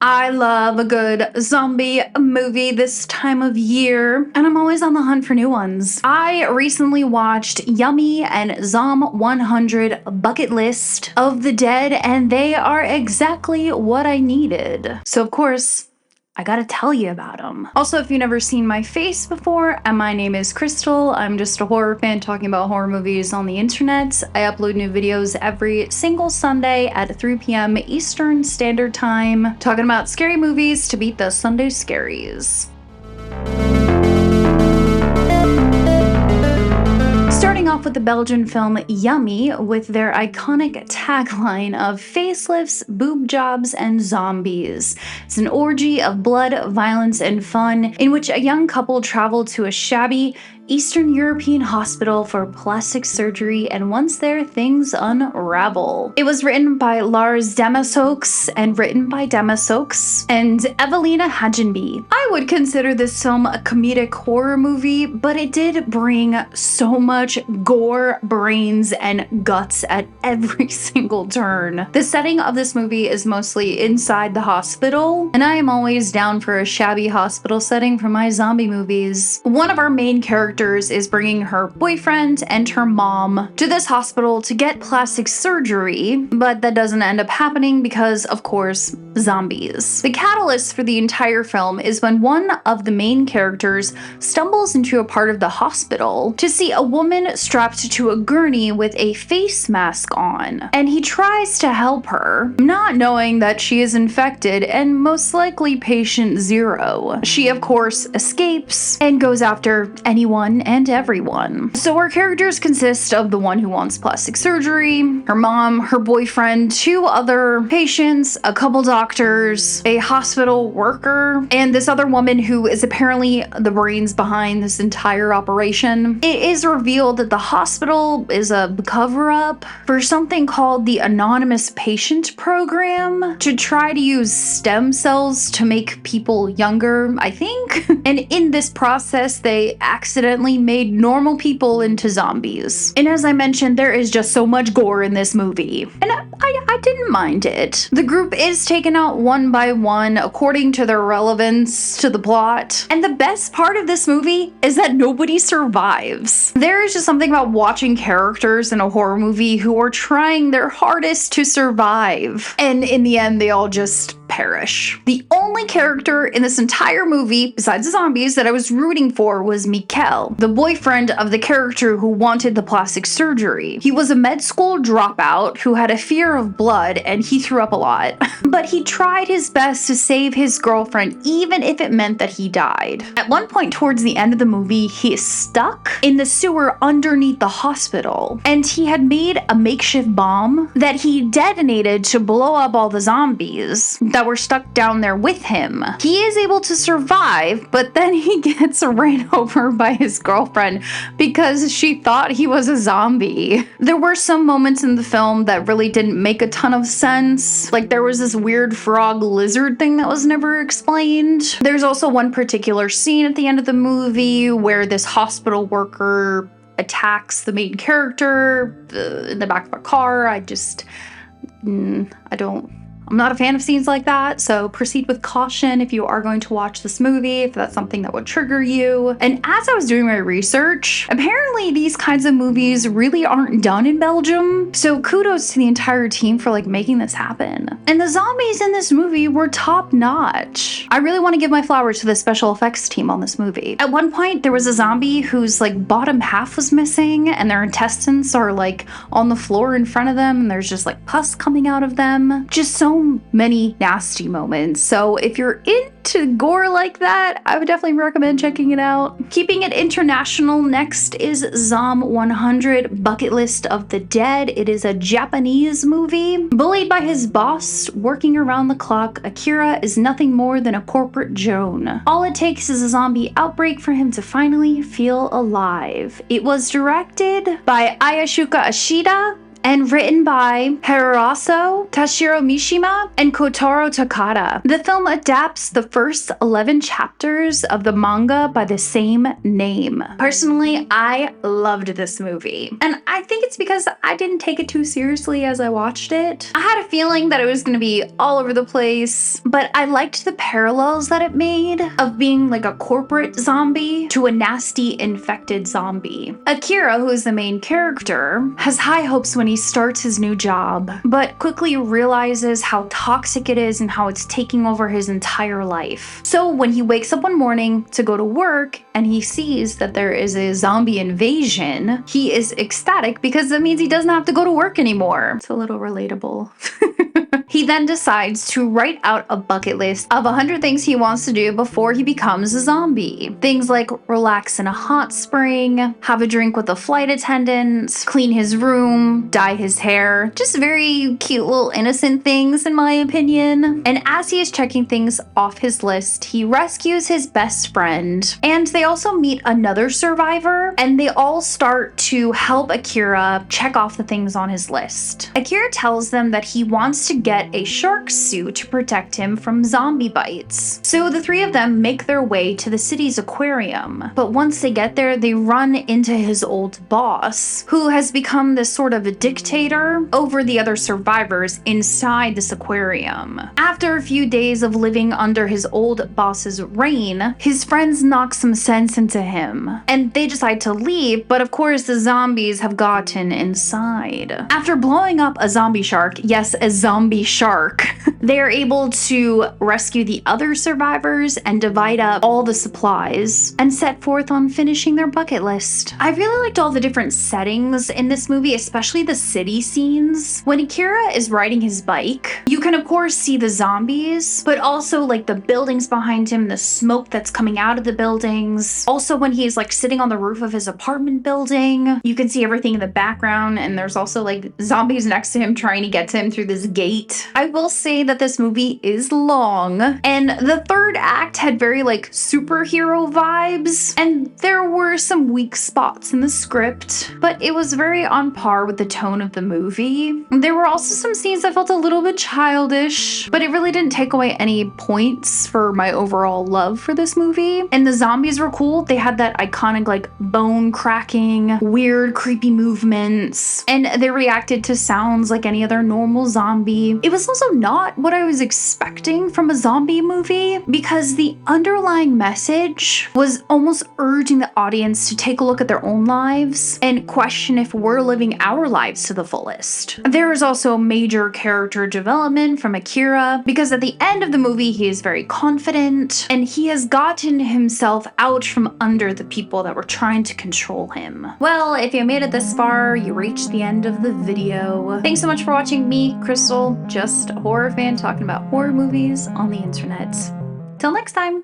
I love a good zombie movie this time of year, and I'm always on the hunt for new ones. I recently watched Yummy and ZoMbIe Bucket List of the Dead, and they are exactly what I needed. So of course, I gotta tell you about them. Also, if you've never seen my face before, my name is Crystal. I'm just a horror fan talking about horror movies on the internet. I upload new videos every single Sunday at 3 p.m. Eastern Standard Time, talking about scary movies to beat the Sunday scaries. Starting off with the Belgian film Yummy with their iconic tagline of facelifts, boob jobs, and zombies. It's an orgy of blood, violence, and fun in which a young couple travel to a shabby Eastern European hospital for plastic surgery, and once there, things unravel. It was written by Lars Demasokes and written by Demasokes and Evelina Hagenby. I would consider this film a comedic horror movie, but it did bring so much gore, brains, and guts at every single turn. The setting of this movie is mostly inside the hospital, and I am always down for a shabby hospital setting for my zombie movies. One of our main characters is bringing her boyfriend and her mom to this hospital to get plastic surgery, but that doesn't end up happening because, of course, zombies. The catalyst for the entire film is when one of the main characters stumbles into a part of the hospital to see a woman strapped to a gurney with a face mask on, and he tries to help her, not knowing that she is infected and most likely patient zero. She, of course, escapes and goes after anyone and everyone. So our characters consist of the one who wants plastic surgery, her mom, her boyfriend, two other patients, a couple doctors, a hospital worker, and this other woman who is apparently the brains behind this entire operation. It is revealed that the hospital is a cover-up for something called the Anonymous Patient Program to try to use stem cells to make people younger, I think. And in this process, they accidentally made normal people into zombies. And as I mentioned, there is just so much gore in this movie. And I didn't mind it. The group is taken out one by one according to their relevance to the plot. And the best part of this movie is that nobody survives. There is just something about watching characters in a horror movie who are trying their hardest to survive. And in the end, they all just perish. The only character in this entire movie, besides the zombies, that I was rooting for was Mikkel, the boyfriend of the character who wanted the plastic surgery. He was a med school dropout who had a fear of blood, and he threw up a lot. But he tried his best to save his girlfriend, even if it meant that he died. At one point towards the end of the movie, he is stuck in the sewer underneath the hospital, and he had made a makeshift bomb that he detonated to blow up all the zombies that were stuck down there with him. He is able to survive, but then he gets ran over by his girlfriend because she thought he was a zombie. There were some moments in the film that really didn't make a ton of sense. Like there was this weird frog lizard thing that was never explained. There's also one particular scene at the end of the movie where this hospital worker attacks the main character in the back of a car. I'm not a fan of scenes like that, so proceed with caution if you are going to watch this movie, if that's something that would trigger you. And as I was doing my research, apparently these kinds of movies really aren't done in Belgium, so kudos to the entire team for making this happen. And the zombies in this movie were top notch. I really want to give my flowers to the special effects team on this movie. At one point, there was a zombie whose bottom half was missing, and their intestines are on the floor in front of them, and there's just pus coming out of them. Just so many nasty moments. So if you're into gore like that, I would definitely recommend checking it out. Keeping it international, next is ZoMbIe Bucket List of the Dead. It is a Japanese movie. Bullied by his boss, working around the clock, Akira is nothing more than a corporate drone. All it takes is a zombie outbreak for him to finally feel alive. It was directed by Ayashuka Ashida and written by Hiroso Tashiro Mishima and Kotaro Takada. The film adapts the first 11 chapters of the manga by the same name. Personally, I loved this movie, and I think it's because I didn't take it too seriously as I watched it. I had a feeling that it was gonna be all over the place, but I liked the parallels that it made of being like a corporate zombie to a nasty infected zombie. Akira, who is the main character, has high hopes when he starts his new job, but quickly realizes how toxic it is and how it's taking over his entire life. So when he wakes up one morning to go to work and he sees that there is a zombie invasion, he is ecstatic because that means he doesn't have to go to work anymore. It's a little relatable. He then decides to write out a bucket list of 100 things he wants to do before he becomes a zombie. Things like relax in a hot spring, have a drink with a flight attendant, clean his room, dye his hair. Just very cute little innocent things in my opinion. And as he is checking things off his list, he rescues his best friend. And they also meet another survivor, and they all start to help Akira check off the things on his list. Akira tells them that he wants to get a shark suit to protect him from zombie bites. So the three of them make their way to the city's aquarium. But once they get there, they run into his old boss, who has become this sort of a dictator over the other survivors inside this aquarium. After a few days of living under his old boss's reign, his friends knock some sense into him, and they decide to leave, but of course the zombies have gotten inside. After blowing up a zombie shark, yes, a zombie shark, they are able to rescue the other survivors and divide up all the supplies and set forth on finishing their bucket list. I really liked all the different settings in this movie, especially the city scenes. When Akira is riding his bike, you can of course see the zombies, but also like the buildings behind him, the smoke that's coming out of the buildings. Also when he's like sitting on the roof of his apartment building, you can see everything in the background, and there's also like zombies next to him trying to get to him through this gate. I will say that this movie is long, and the third act had very like superhero vibes, and there were some weak spots in the script, but it was very on par with the tone of the movie. There were also some scenes that felt a little bit childish, but it really didn't take away any points for my overall love for this movie. And the zombies were cool. They had that iconic like bone cracking, weird creepy movements, and they reacted to sounds like any other normal zombie. It was also not what I was expecting from a zombie movie, because the underlying message was almost urging the audience to take a look at their own lives and question if we're living our lives to the fullest. There is also major character development from Akira, because at the end of the movie he is very confident and he has gotten himself out from under the people that were trying to control him. Well, if you made it this far, you reached the end of the video. Thanks so much for watching me, Crystal, just a horror fan talking about horror movies on the internet. Till next time!